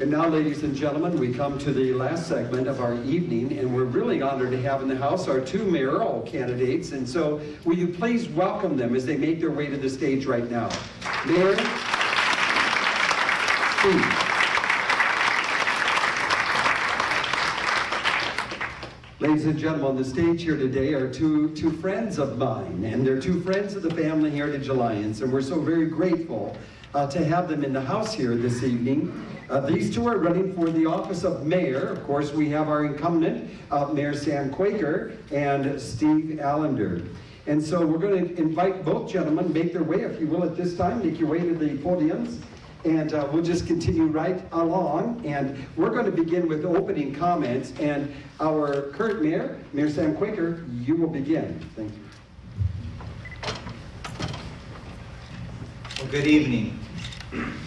And now, ladies and gentlemen, we come to the last segment of our evening, and we're really honored to have in the house our two mayoral candidates. And so, will you please welcome them as they make their way to the stage right now? Mayor Steve. Ladies and gentlemen, on the stage here today are two friends of mine, and they're two friends of the Family Heritage Alliance, and we're so very grateful to have them in the house here this evening. These two are running for the office of mayor. Of course, we have our incumbent, Mayor Sam Quaker and Steve Allender. And so we're going to invite both gentlemen, make their way, if you will, at this time, make your way to the podiums. And we'll just continue right along. And we're going to begin with opening comments. And our current mayor, Mayor Sam Quaker, you will begin. Thank you. Well, good evening.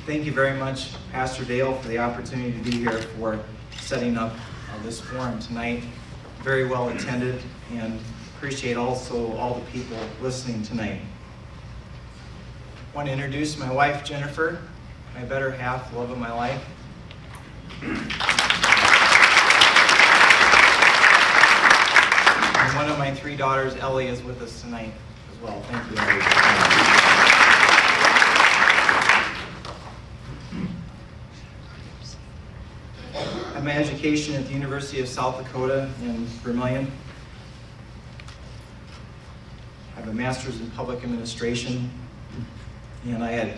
Thank you very much, Pastor Dale, for the opportunity to be here for setting up this forum tonight. Very well attended, and appreciate also all the people listening tonight. I want to introduce my wife, Jennifer, my better half, love of my life. And one of my three daughters, Ellie, is with us tonight as well. Thank you, Ellie. I have my education at the University of South Dakota in Vermillion. I have a master's in public administration, and I had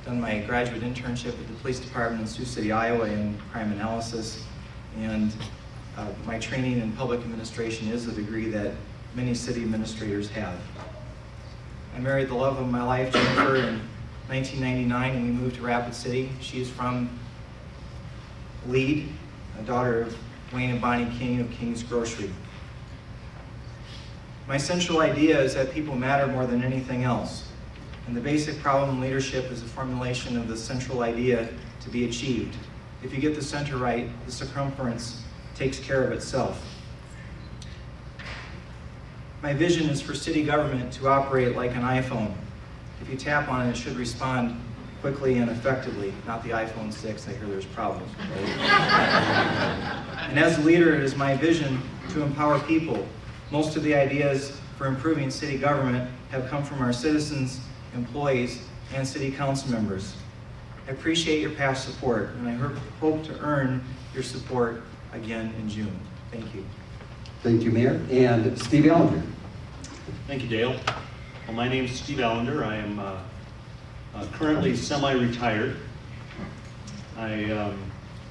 done my graduate internship at the police department in Sioux City, Iowa in crime analysis, and my training in public administration is a degree that many city administrators have. I married the love of my life, Jennifer, in 1999, and we moved to Rapid City. She is from Lead, a daughter of Wayne and Bonnie King of King's Grocery. My central idea is that people matter more than anything else. And the basic problem in leadership is the formulation of the central idea to be achieved. If you get the center right, the circumference takes care of itself. My vision is for city government to operate like an iPhone. If you tap on it, it should respond quickly and effectively, not the iPhone 6. I hear there's problems. And as a leader, it is my vision to empower people. Most of the ideas for improving city government have come from our citizens, employees, and city council members. I appreciate your past support, and I hope to earn your support again in June. Thank you. Thank you, Mayor. And Steve Allender. Thank you, Dale. Well, my name is Steve Allender. I am currently semi-retired. I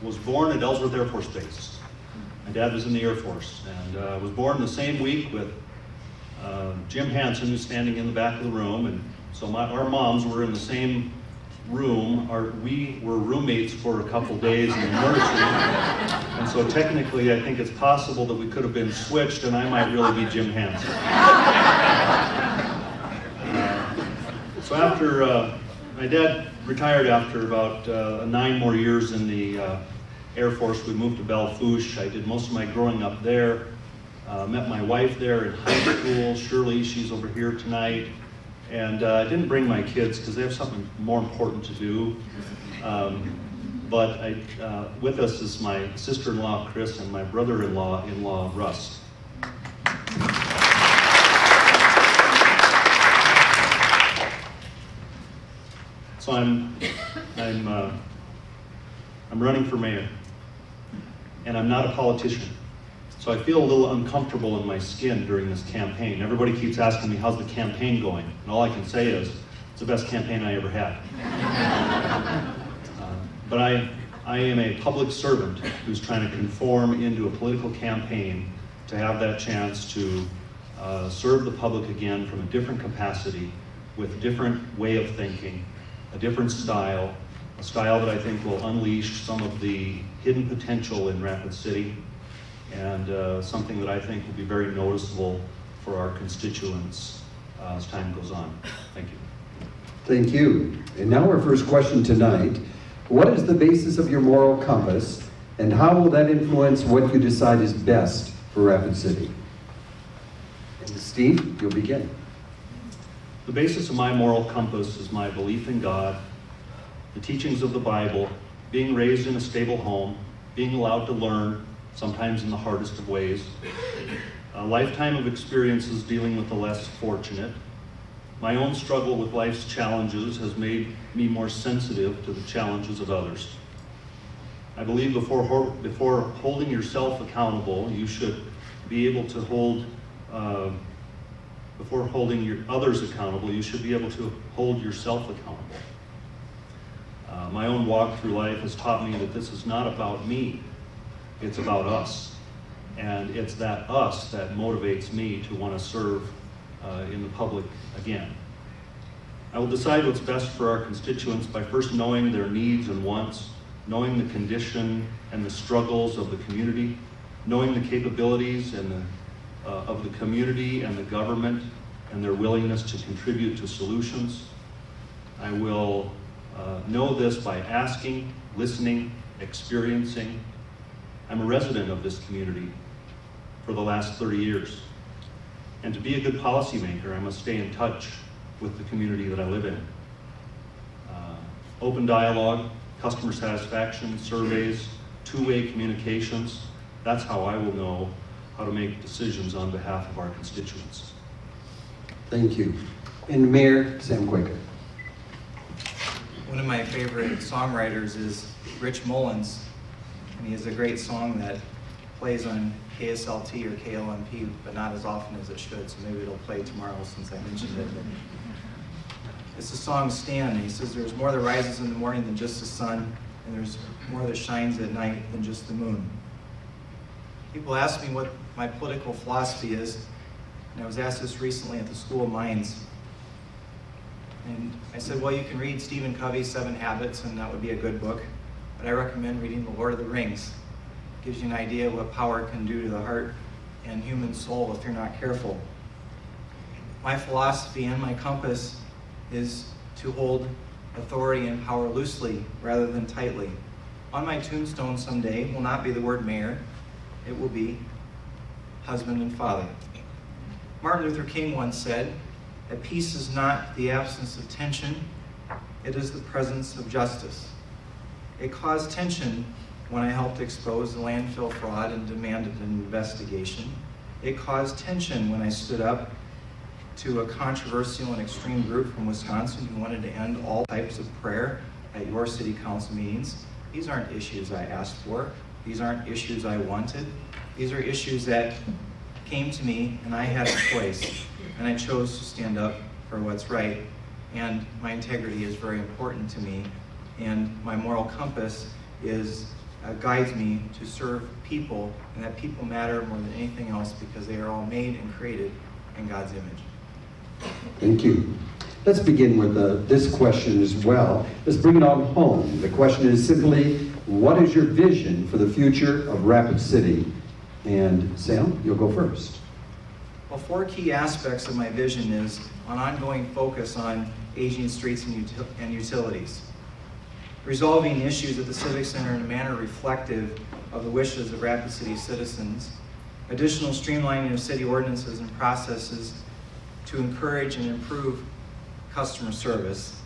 was born at Ellsworth Air Force Base. My dad was in the Air Force, and was born the same week with Jim Hansen, who's standing in the back of the room. And so our moms were in the same room. We were roommates for a couple days in the nursery. And so technically, I think it's possible that we could have been switched, and I might really be Jim Hansen. So after my dad retired after about 9 more years in the Air Force, we moved to Belle Fourche. I did most of my growing up there. Met my wife there in high school. Shirley, she's over here tonight. And I didn't bring my kids because they have something more important to do. But with us is my sister-in-law, Chris, and my brother-in-law, Russ. So I'm running for mayor, and I'm not a politician. So I feel a little uncomfortable in my skin during this campaign. Everybody keeps asking me, how's the campaign going? And all I can say is, it's the best campaign I ever had. But I am a public servant who's trying to conform into a political campaign to have that chance to serve the public again from a different capacity, with a different way of thinking, a different style, a style that I think will unleash some of the hidden potential in Rapid City, and something that I think will be very noticeable for our constituents as time goes on. Thank you. Thank you. And now our first question tonight. What is the basis of your moral compass, and how will that influence what you decide is best for Rapid City? And Steve, you'll begin. The basis of my moral compass is my belief in God, the teachings of the Bible, being raised in a stable home, being allowed to learn, sometimes in the hardest of ways, a lifetime of experiences dealing with the less fortunate. My own struggle with life's challenges has made me more sensitive to the challenges of others. I believe before holding yourself accountable, you should be able to hold, before holding your others accountable, you should be able to hold yourself accountable. My own walk through life has taught me that this is not about me, it's about us. And it's that us that motivates me to want to serve in the public again. I will decide what's best for our constituents by first knowing their needs and wants, knowing the condition and the struggles of the community, knowing the capabilities and of the community and the government and their willingness to contribute to solutions. I will know this by asking, listening, experiencing. I'm a resident of this community for the last 30 years. And to be a good policymaker, I must stay in touch with the community that I live in. Open dialogue, customer satisfaction, surveys, two-way communications, that's how I will know how to make decisions on behalf of our constituents. Thank you. And Mayor Sam Quaker. One of my favorite songwriters is Rich Mullins, and he has a great song that plays on KSLT or KLMP, but not as often as it should, so maybe it'll play tomorrow since I mentioned it. It's the song Stand. He says, there's more that rises in the morning than just the sun, and there's more that shines at night than just the moon. People ask me what my political philosophy is, and I was asked this recently at the School of Mines. And I said, well, you can read Stephen Covey's 7 Habits, and that would be a good book, but I recommend reading The Lord of the Rings. It gives you an idea of what power can do to the heart and human soul if you're not careful. My philosophy and my compass is to hold authority and power loosely rather than tightly. On my tombstone someday will not be the word mayor, it will be husband and father. Martin Luther King once said that peace is not the absence of tension, it is the presence of justice. It caused tension when I helped expose the landfill fraud and demanded an investigation. It caused tension when I stood up to a controversial and extreme group from Wisconsin who wanted to end all types of prayer at your city council meetings. These aren't issues I asked for. These aren't issues I wanted. These are issues that came to me and I had a choice. And I chose to stand up for what's right. And my integrity is very important to me. And my moral compass guides me to serve people, and that people matter more than anything else because they are all made and created in God's image. Thank you. Let's begin with this question as well. Let's bring it on home. The question is simply, what is your vision for the future of Rapid City? And Sam, you'll go first. Well, 4 key aspects of my vision is an ongoing focus on aging streets and utilities, resolving issues at the Civic Center in a manner reflective of the wishes of Rapid City citizens, additional streamlining of city ordinances and processes to encourage and improve customer service,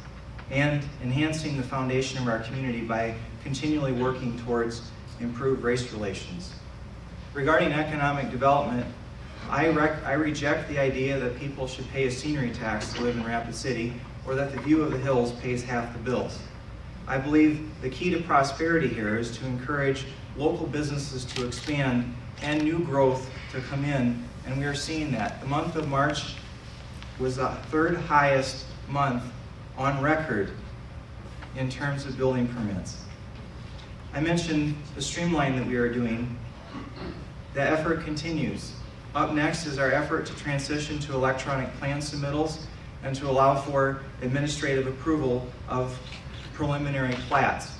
and enhancing the foundation of our community by continually working towards improved race relations. Regarding economic development, I reject the idea that people should pay a scenery tax to live in Rapid City, or that the view of the hills pays half the bills. I believe the key to prosperity here is to encourage local businesses to expand and new growth to come in, and we are seeing that. The month of March was the 3rd highest month on record in terms of building permits. I mentioned the streamline that we are doing. The effort continues. Up next is our effort to transition to electronic plan submittals and to allow for administrative approval of preliminary plats.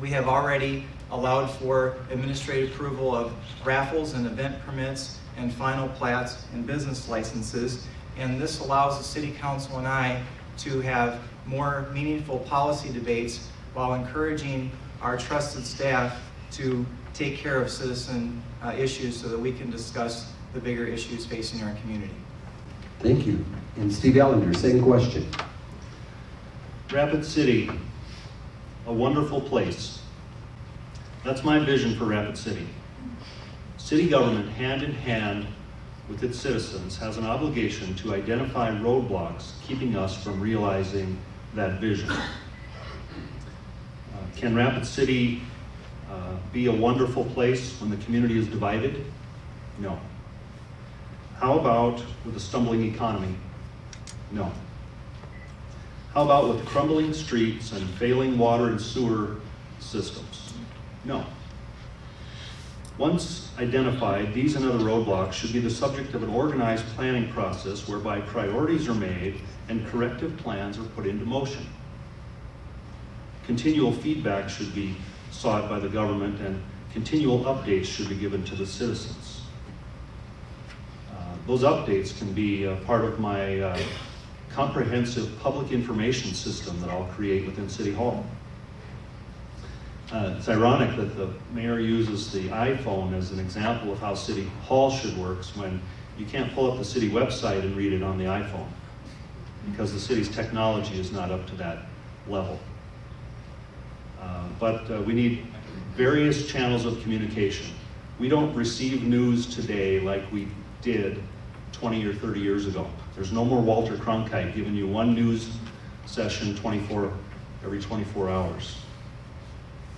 We have already allowed for administrative approval of raffles and event permits and final plats and business licenses, and this allows the City Council and I to have more meaningful policy debates while encouraging our trusted staff to take care of citizen issues so that we can discuss the bigger issues facing our community. Thank you. And Steve Allender, same question. Rapid City a wonderful place. That's my vision for Rapid City. City government, hand in hand with its citizens, has an obligation to identify roadblocks keeping us from realizing that vision. Can Rapid City be a wonderful place when the community is divided? No. How about with a stumbling economy? No. How about with crumbling streets and failing water and sewer systems? No. Once identified, these and other roadblocks should be the subject of an organized planning process whereby priorities are made and corrective plans are put into motion. Continual feedback should be sought by the government and continual updates should be given to the citizens. Those updates can be part of my comprehensive public information system that I'll create within City Hall. It's ironic that the mayor uses the iPhone as an example of how City Hall should work when you can't pull up the city website and read it on the iPhone because the city's technology is not up to that level. But we need various channels of communication. We don't receive news today like we did 20 or 30 years ago. There's no more Walter Cronkite giving you one news session every 24 hours.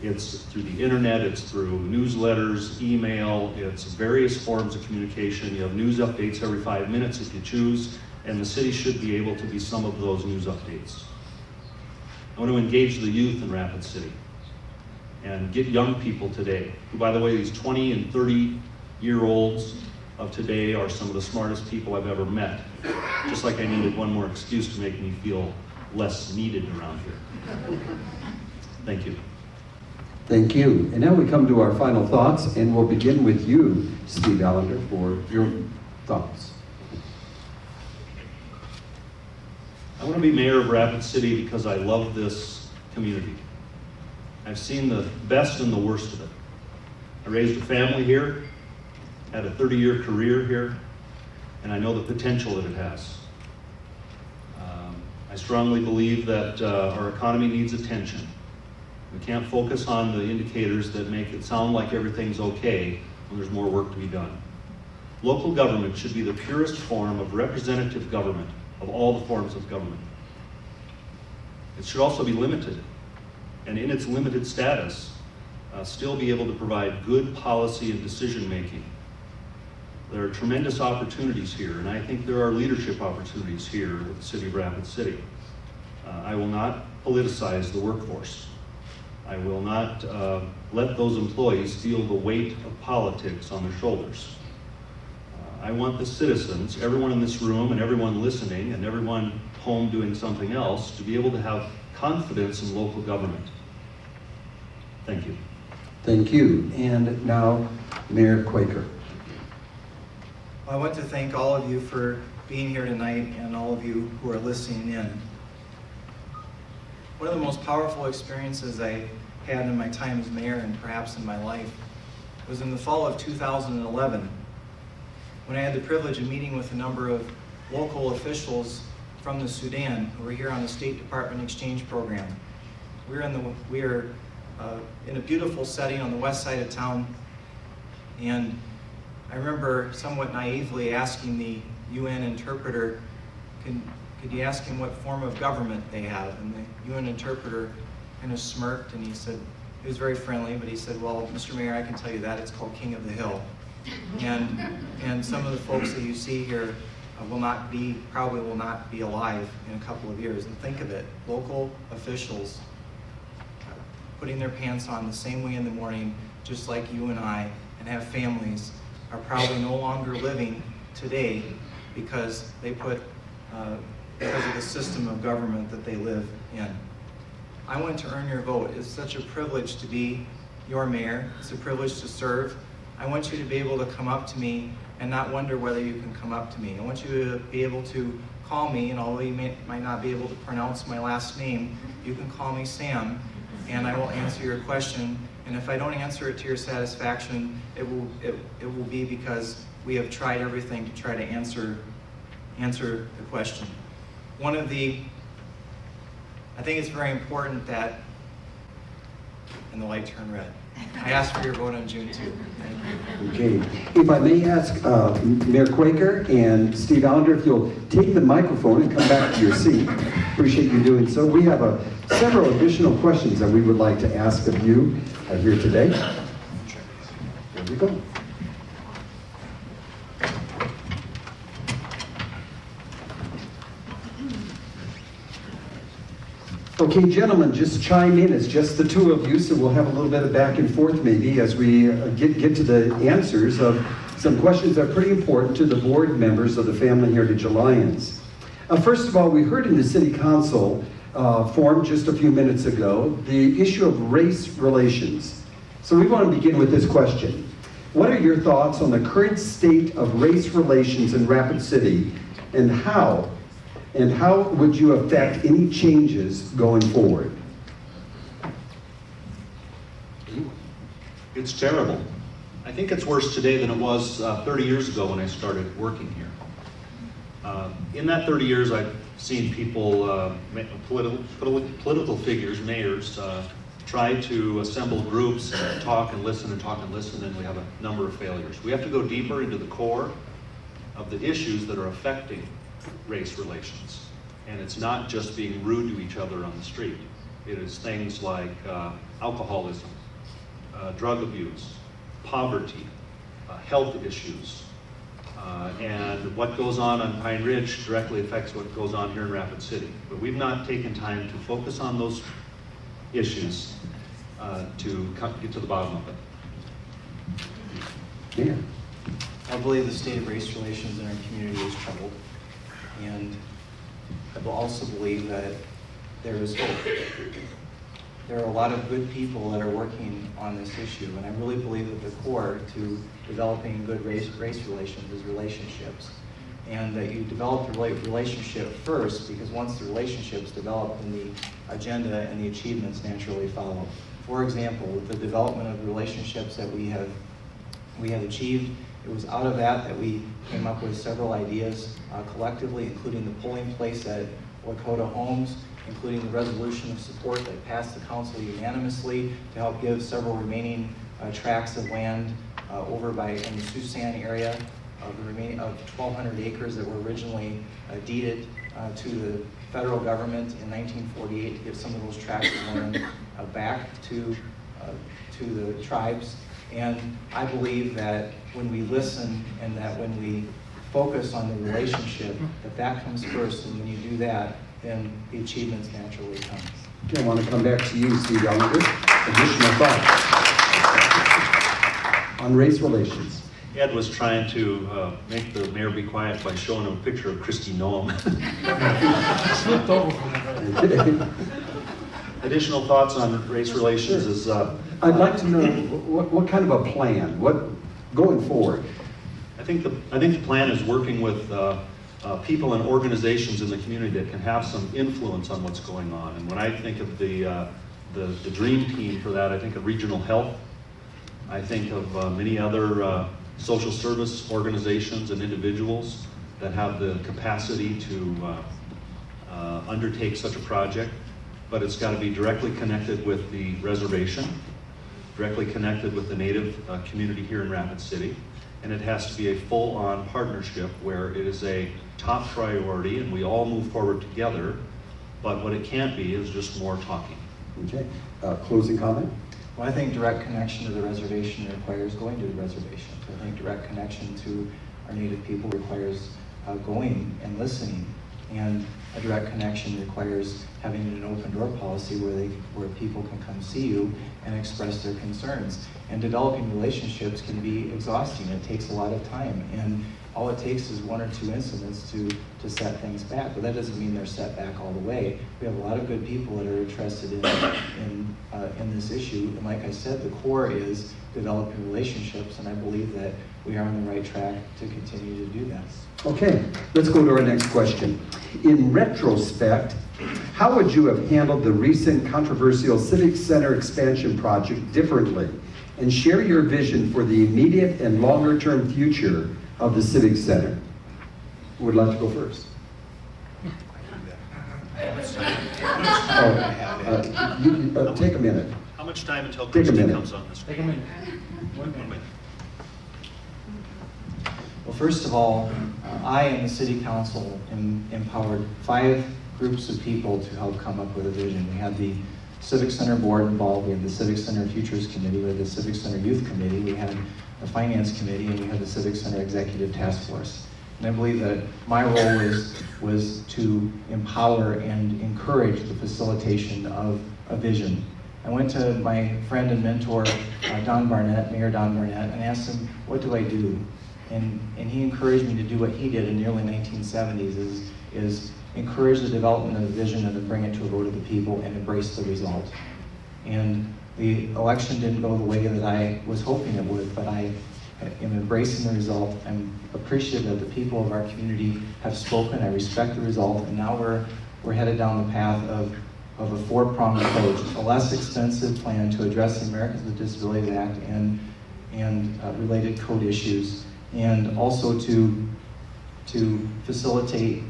It's through the internet, it's through newsletters, email, it's various forms of communication. You have news updates every 5 minutes if you choose, and the city should be able to be some of those news updates. I want to engage the youth in Rapid City and get young people today, who, by the way, these 20 and 30-year-olds of today are some of the smartest people I've ever met. Just like I needed one more excuse to make me feel less needed around here. Thank you. Thank you. And now we come to our final thoughts, and we'll begin with you, Steve Allender, for your thoughts. I want to be mayor of Rapid City because I love this community. I've seen the best and the worst of it. I raised a family here, had a 30-year career here, and I know the potential that it has. I strongly believe that our economy needs attention. We can't focus on the indicators that make it sound like everything's okay when there's more work to be done. Local government should be the purest form of representative government of all the forms of government. It should also be limited, and in its limited status, still be able to provide good policy and decision making. There are tremendous opportunities here, and I think there are leadership opportunities here with the City of Rapid City. I will not politicize the workforce. I will not let those employees feel the weight of politics on their shoulders. I want the citizens, everyone in this room and everyone listening and everyone home doing something else, to be able to have confidence in local government. Thank you. Thank you. And now, Mayor Quaker. I want to thank all of you for being here tonight and all of you who are listening in. One of the most powerful experiences I had in my time as mayor and perhaps in my life was in the fall of 2011 when I had the privilege of meeting with a number of local officials from the Sudan who were here on the State Department exchange program. We are in a beautiful setting on the west side of town, and I remember somewhat naively asking the UN interpreter, could you ask him what form of government they have? And the UN interpreter kind of smirked, and he said, he was very friendly, but he said, well, Mr. Mayor, I can tell you that, it's called King of the Hill. And some of the folks that you see here probably will not be alive in a couple of years. And think of it, local officials putting their pants on the same way in the morning, just like you and I, and have families, are probably no longer living today because because of the system of government that they live in. I want to earn your vote. It's such a privilege to be your mayor. It's a privilege to serve. I want you to be able to come up to me and not wonder whether you can come up to me. I want you to be able to call me, and although you might not be able to pronounce my last name, you can call me Sam, and I will answer your question. And if I don't answer it to your satisfaction, it will be because we have tried everything to try to answer the question. I think it's very important that and the light turned red. I ask for your vote on June 2. Thank you. Okay. If I may ask Mayor Quaker and Steve Allender, if you'll take the microphone and come back to your seat. Appreciate you doing so. We have several additional questions that we would like to ask of you here today. There we go. Okay, gentlemen, just chime in. It's just the two of you, so we'll have a little bit of back and forth maybe as we get to the answers of some questions that are pretty important to the board members of the Family Heritage Alliance. First of all, we heard in the City Council forum just a few minutes ago the issue of race relations. So we want to begin with this question. What are your thoughts on the current state of race relations in Rapid City, and how would you affect any changes going forward? It's terrible. I think it's worse today than it was 30 years ago when I started working here. In that 30 years, I've seen people, political figures, mayors, try to assemble groups and talk and listen and talk and listen, and we have a number of failures. We have to go deeper into the core of the issues that are affecting race relations. And it's not just being rude to each other on the street. It is things like alcoholism, drug abuse, poverty, health issues, and what goes on Pine Ridge directly affects what goes on here in Rapid City. But we've not taken time to focus on those issues to get to the bottom of it. Yeah. I believe the state of race relations in our community is troubled, and I also believe that there is hope. There are a lot of good people that are working on this issue, and I really believe that the core to developing good race relations is relationships, and that you develop the relationship first, because once the relationship's developed, then the agenda and the achievements naturally follow. For example, the development of relationships that we have achieved, it was out of that we came up with several ideas collectively, including the polling place at Lakota Homes, including the resolution of support that passed the council unanimously to help give several remaining tracts of land over in the Susan area of the remaining of 1,200 acres that were originally deeded to the federal government in 1948 to give some of those tracts of land back to the tribes. And I believe that when we listen and that when we focus on the relationship, that comes first, and when you do that, then the achievements naturally come. Okay, I want to come back to you, Steve Allender. Additional thoughts on race relations. Ed was trying to make the mayor be quiet by showing him a picture of Kristi Noem. Additional thoughts on race relations is... I'd like to know what kind of a plan, going forward? I think the plan is working with people and organizations in the community that can have some influence on what's going on. And when I think of the dream team for that, I think of regional health. I think of many other social service organizations and individuals that have the capacity to undertake such a project. But it's got to be directly connected with the reservation, directly connected with the Native community here in Rapid City. And it has to be a full-on partnership where it is a top priority and we all move forward together. But what it can't be is just more talking. Okay. Closing comment? Well, I think direct connection to the reservation requires going to the reservation. I think direct connection to our Native people requires going and listening. And a direct connection requires having an open door policy where people can come see you and express their concerns. And developing relationships can be exhausting. It takes a lot of time, and all it takes is one or two incidents to set things back. But that doesn't mean they're set back all the way. We have a lot of good people that are interested in this issue. And like I said, the core is developing relationships, and I believe that we are on the right track to continue to do that. Okay, let's go to our next question. In retrospect, how would you have handled the recent controversial Civic Center expansion project differently? And share your vision for the immediate and longer-term future of the Civic Center. Who would like to go first? Take Take a minute. How much time until Take a Christie minute. comes on the screen? Take a minute. 1 1 minute. minute. Well, first of all, I and the City Council empowered 5 groups of people to help come up with a vision. We had the Civic Center Board involved, we had the Civic Center Futures Committee, we had the Civic Center Youth Committee, we had the Finance Committee, and we had the Civic Center Executive Task Force. And I believe that my role was to empower and encourage the facilitation of a vision. I went to my friend and mentor, Don Barnett, Mayor Don Barnett, and asked him, what do I do? And he encouraged me to do what he did in the early 1970s, is encourage the development of a vision and then bring it to a vote of the people and embrace the result. And the election didn't go the way that I was hoping it would, but I am embracing the result. I'm appreciative that the people of our community have spoken. I respect the result, and now we're headed down the path of a 4-pronged approach, a less expensive plan to address the Americans with Disabilities Act and related code issues, and also to facilitate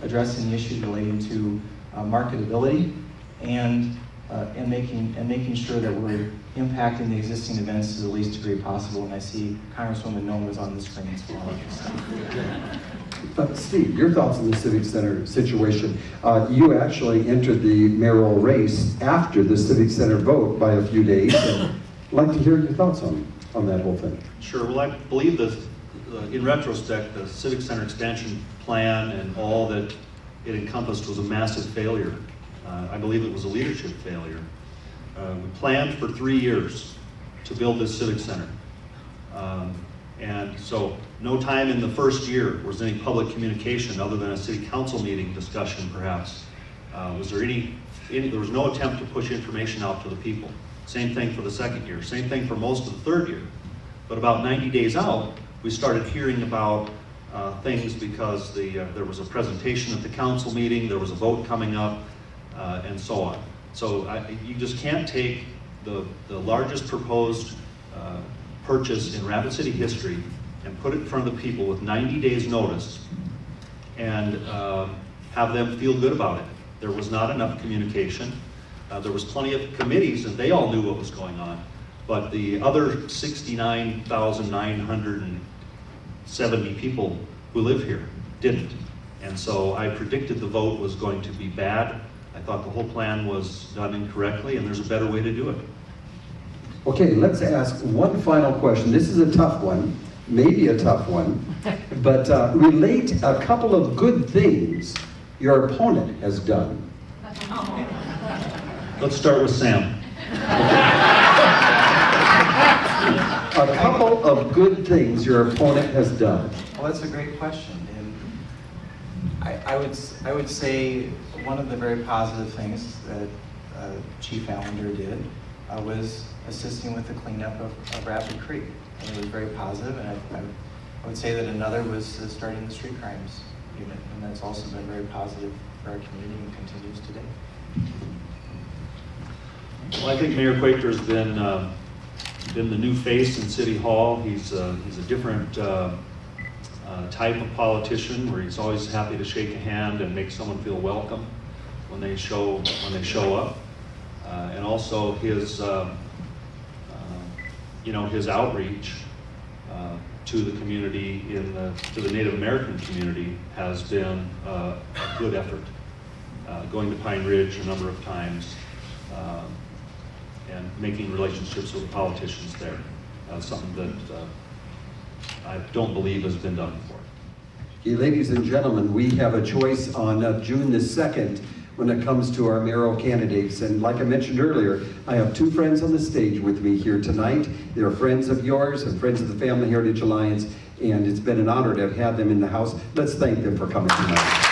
addressing the issues relating to marketability and making sure that we're impacting the existing events to the least degree possible. And I see Congresswoman Noma's on the screen as well. But Steve, your thoughts on the Civic Center situation. You actually entered the mayoral race after the Civic Center vote by a few days. And I'd like to hear your thoughts on that whole thing. Sure. Well, I believe that in retrospect, the Civic Center expansion plan and all that it encompassed was a massive failure. I believe it was a leadership failure. We planned for 3 years to build this Civic Center. And so no time in the first year was any public communication other than a city council meeting discussion perhaps. There was no attempt to push information out to the people. Same thing for the second year, same thing for most of the third year. But about 90 days out, we started hearing about things because there was a presentation at the council meeting, there was a vote coming up, and so on. So you just can't take the largest proposed purchase in Rapid City history and put it in front of the people with 90 days notice and have them feel good about it. There was not enough communication. There was plenty of committees and they all knew what was going on. But the other 69,970 people who live here didn't. And so I predicted the vote was going to be bad. I thought the whole plan was done incorrectly and there's a better way to do it. Okay, let's ask one final question. This is a tough one, maybe a tough one, but relate a couple of good things your opponent has done. Let's start with Sam. A couple of good things your opponent has done. Well, that's a great question. And I would say one of the very positive things that Chief Allender did was assisting with the cleanup of Rapid Creek. And it was very positive, and I would say that another was starting the street crimes unit, and that's also been very positive for our community and continues today. Well, I think Mayor Quaker has been the new face in City Hall. He's a different type of politician where he's always happy to shake a hand and make someone feel welcome when they show up. And also his his outreach to the community to the Native American community has been a good effort. Going to Pine Ridge a number of times and making relationships with the politicians there. Something that I don't believe has been done before. Okay, ladies and gentlemen, we have a choice on June the 2nd when it comes to our mayoral candidates. And like I mentioned earlier, I have 2 friends on the stage with me here tonight. They're friends of yours and friends of the Family Heritage Alliance, and it's been an honor to have had them in the house. Let's thank them for coming tonight.